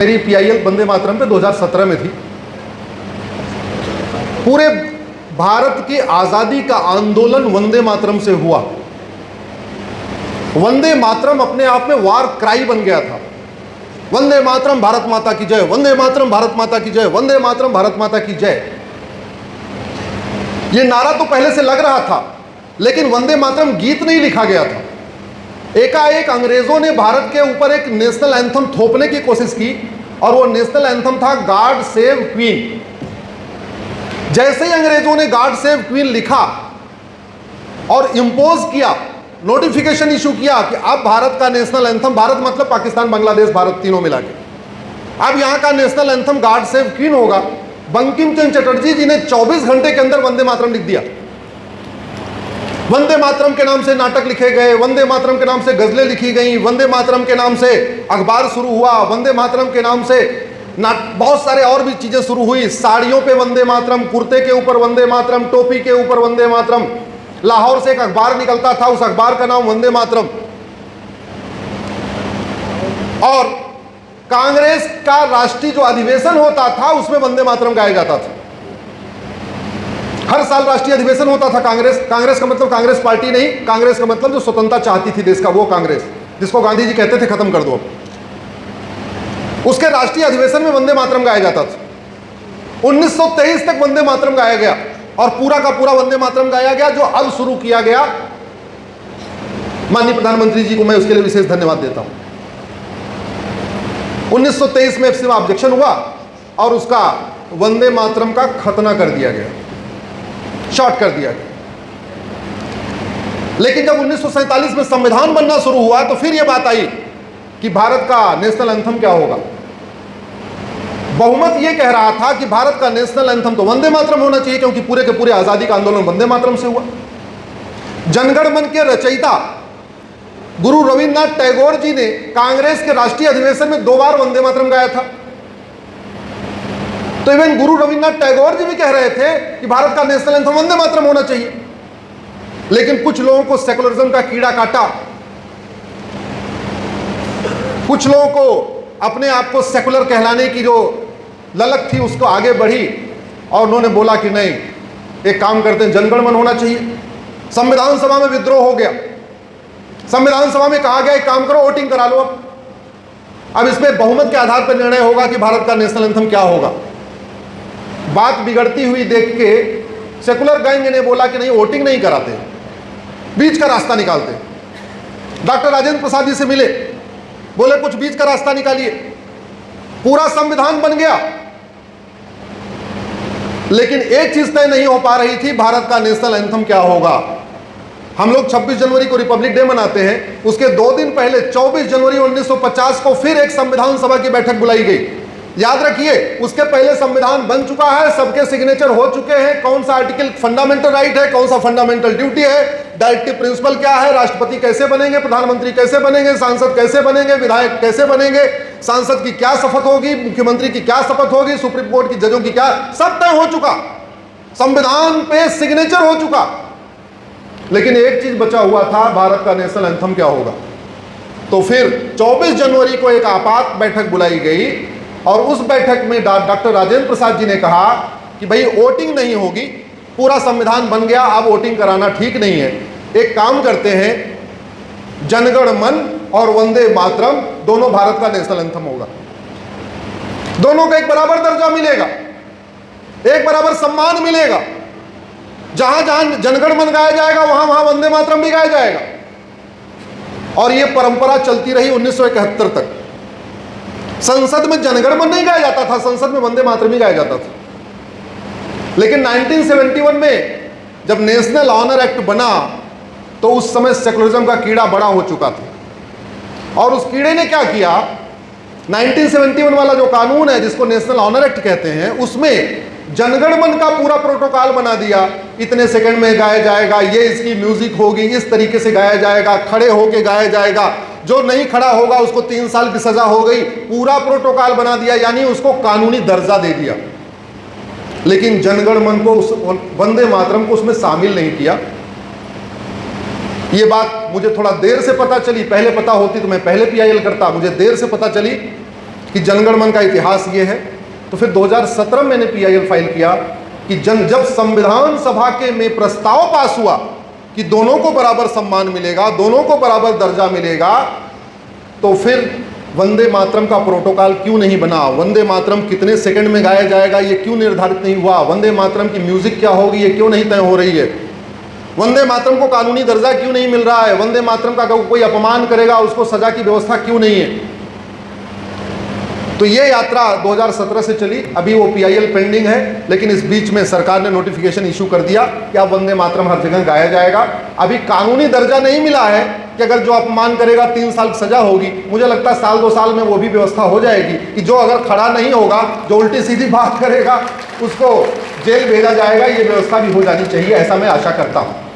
मेरी पीआईएल वंदे मातरम पे 2017 में थी। पूरे भारत की आज़ादी का आंदोलन वंदे मातरम से हुआ। वंदे मातरम अपने आप में वार क्राई बन गया था। वंदे मातरम भारत माता की जय, वंदे मातरम भारत माता की जय, वंदे मातरम भारत माता की जय। ये नारा तो पहले से लग रहा था, लेकिन वंदे मातरम गीत नहीं लिखा गया था। एकाएक अंग्रेजों ने भारत के ऊपर एक नेशनल एंथम थोपने की कोशिश की, और वो नेशनल एंथम था गॉड सेव क्वीन। जैसे ही अंग्रेजों ने गॉड सेव क्वीन लिखा और इंपोज किया, नोटिफिकेशन इशू किया कि अब भारत का नेशनल एंथम, भारत मतलब पाकिस्तान, बांग्लादेश, भारत तीनों मिला के, अब यहां का national anthem God save queen होगा। बंकिम चंद्र चटर्जी जी ने 24 घंटे के अंदर वंदे मातरम लिख दिया। वंदे मातरम के नाम से नाटक लिखे गए, वंदे मातरम के नाम से गजलें लिखी गई, वंदे मातरम के नाम से अखबार शुरू हुआ, वंदे मातरम के नाम से बहुत सारे और भी चीजें शुरू हुई। साड़ियों पे वंदे मातरम, कुर्ते के ऊपर वंदे मातरम, टोपी के ऊपर वंदे मातरम। लाहौर से एक अखबार निकलता था, उस अखबार का नाम वंदे मातरम। और कांग्रेस का राष्ट्रीय जो अधिवेशन होता था, उसमें वंदे मातरम गाया जाता था। हर साल राष्ट्रीय अधिवेशन होता था। कांग्रेस का मतलब कांग्रेस पार्टी नहीं, कांग्रेस का मतलब जो स्वतंत्रता चाहती थी देश का, वो कांग्रेस, जिसको गांधी जी कहते थे खत्म कर दो। उसके राष्ट्रीय अधिवेशन में वंदे मातरम गाया जाता था। 1923 तक वंदे मातरम गाया गया, और पूरा का पूरा वंदे मातरम गाया गया, जो अब शुरू किया गया। माननीय प्रधानमंत्री जी को मैं उसके लिए विशेष धन्यवाद देता हूं। 1923 में इसमें ऑब्जेक्शन हुआ और उसका वंदे मातरम का खतना कर दिया गया, शॉर्ट कर दिया गया। लेकिन जब 1947 में संविधान बनना शुरू हुआ, तो फिर यह बात आई कि भारत का नेशनल एंथम क्या होगा। बहुमत यह कह रहा था कि भारत का नेशनल एंथम तो वंदे मातरम होना चाहिए, क्योंकि पूरे के पूरे आजादी का आंदोलन वंदे मातरम से हुआ। जनगण मन के रचयिता गुरु रविन्द्रनाथ टैगोर जी ने कांग्रेस के राष्ट्रीय अधिवेशन में 2 बार वंदे मातरम गाया था। तो इवन गुरु रविन्द्रनाथ टैगोर जी भी कह रहे थे कि भारत का नेशनल एंथम वंदे मातरम होना चाहिए। लेकिन कुछ लोगों को सेकुलरिज्म का कीड़ा काटा, कुछ लोगों को अपने आप को सेकुलर कहलाने की जो ललक थी, उसको आगे बढ़ी, और उन्होंने बोला कि नहीं, एक काम करते हैं, जनगण मन होना चाहिए। संविधान सभा में विद्रोह हो गया। संविधान सभा में कहा गया, एक काम करो, वोटिंग करा लो। अब इसमें बहुमत के आधार पर निर्णय होगा कि भारत का नेशनल एंथम क्या होगा। बात बिगड़ती हुई देख के सेकुलर गैंग ने बोला कि नहीं, वोटिंग नहीं कराते, बीच का रास्ता निकालते। डॉक्टर राजेंद्र प्रसाद जी से मिले, बोले कुछ बीच का रास्ता निकालिए। पूरा संविधान बन गया, लेकिन एक चीज तय नहीं हो पा रही थी, भारत का नेशनल एंथम क्या होगा। हम लोग 26 जनवरी को रिपब्लिक डे मनाते हैं, उसके 2 दिन पहले 24 जनवरी 1950 को फिर एक संविधान सभा की बैठक बुलाई गई। याद रखिए, उसके पहले संविधान बन चुका है, सबके सिग्नेचर हो चुके हैं। कौन सा आर्टिकल फंडामेंटल राइट है, कौन सा फंडामेंटल ड्यूटी है, डायरेक्टिव प्रिंसिपल क्या है, राष्ट्रपति कैसे बनेंगे, प्रधानमंत्री कैसे बनेंगे, सांसद कैसे बनेंगे, विधायक कैसे बनेंगे, सांसद की क्या शपथ होगी, मुख्यमंत्री की क्या शपथ होगी, सुप्रीम कोर्ट की जजों की क्या, सब तय हो चुका, संविधान पे सिग्नेचर हो चुका। लेकिन एक चीज बचा हुआ था, भारत का नेशनल एंथम क्या होगा। तो फिर 24 जनवरी को एक आपात बैठक बुलाई गई, और उस बैठक में डॉक्टर राजेंद्र प्रसाद जी ने कहा कि भाई वोटिंग नहीं होगी, पूरा संविधान बन गया, अब वोटिंग कराना ठीक नहीं है। एक काम करते हैं, जनगण मन और वंदे मातरम दोनों भारत का नेशनल एंथम होगा। दोनों का एक बराबर दर्जा मिलेगा, एक बराबर सम्मान मिलेगा। जहां जहां जनगण मन गाया जाएगा, वहां वहां वंदे मातरम भी गाया जाएगा। और यह परंपरा चलती रही 1971 तक। संसद में जनगण मन नहीं गाया जाता था, संसद में वंदे मातरम ही गाया जाता था। लेकिन 1971 में जब नेशनल ऑनर एक्ट बना, तो उस समय सेकुलरिज्म का कीड़ा बड़ा हो चुका था। और उस कीड़े ने क्या किया, 1971 वाला जो कानून है, जिसको नेशनल ऑनर एक्ट कहते हैं, उसमें जनगण मन का पूरा प्रोटोकॉल बना दिया। इतने सेकंड में गाया जाएगा, ये इसकी म्यूजिक होगी, इस तरीके से गाया जाएगा, खड़े होके गाया जाएगा, जो नहीं खड़ा होगा उसको 3 साल की सजा हो गई। पूरा प्रोटोकॉल बना दिया, यानी उसको कानूनी दर्जा दे दिया। लेकिन जनगण मन को, उस वंदे मातरम को उसमें शामिल नहीं किया। ये बात मुझे थोड़ा देर से पता चली, पहले पता होती तो मैं पहले पीआईएल करता। मुझे देर से पता चली कि जनगणमन का इतिहास ये है। तो फिर 2017 में मैंने PIL फाइल किया कि जब संविधान सभा के में प्रस्ताव पास हुआ कि दोनों को बराबर सम्मान मिलेगा, दोनों को बराबर दर्जा मिलेगा, तो फिर वंदे मातरम का प्रोटोकॉल क्यों नहीं बना, वंदे मातरम कितने सेकंड में गाया जाएगा ये क्यों निर्धारित नहीं हुआ, वंदे मातरम की म्यूजिक क्या होगी ये क्यों नहीं तय हो रही है, वंदे मातरम को कानूनी दर्जा क्यों नहीं मिल रहा है, वंदे मातरम का कोई अपमान करेगा उसको सजा की व्यवस्था क्यों नहीं है। तो ये यात्रा 2017 से चली, अभी वो PIL पेंडिंग है, लेकिन इस बीच में सरकार ने नोटिफिकेशन इशू कर दिया कि अब वंदे मातरम हर जगह गाया जाएगा। अभी कानूनी दर्जा नहीं मिला है कि अगर जो अपमान करेगा 3 साल की सजा होगी, मुझे लगता है 1-2 साल में वो भी व्यवस्था हो जाएगी कि जो अगर खड़ा नहीं होगा, जो उल्टी सीधी बात करेगा उसको जेल भेजा जाएगा। ये व्यवस्था भी हो जानी चाहिए, ऐसा मैं आशा करता हूँ।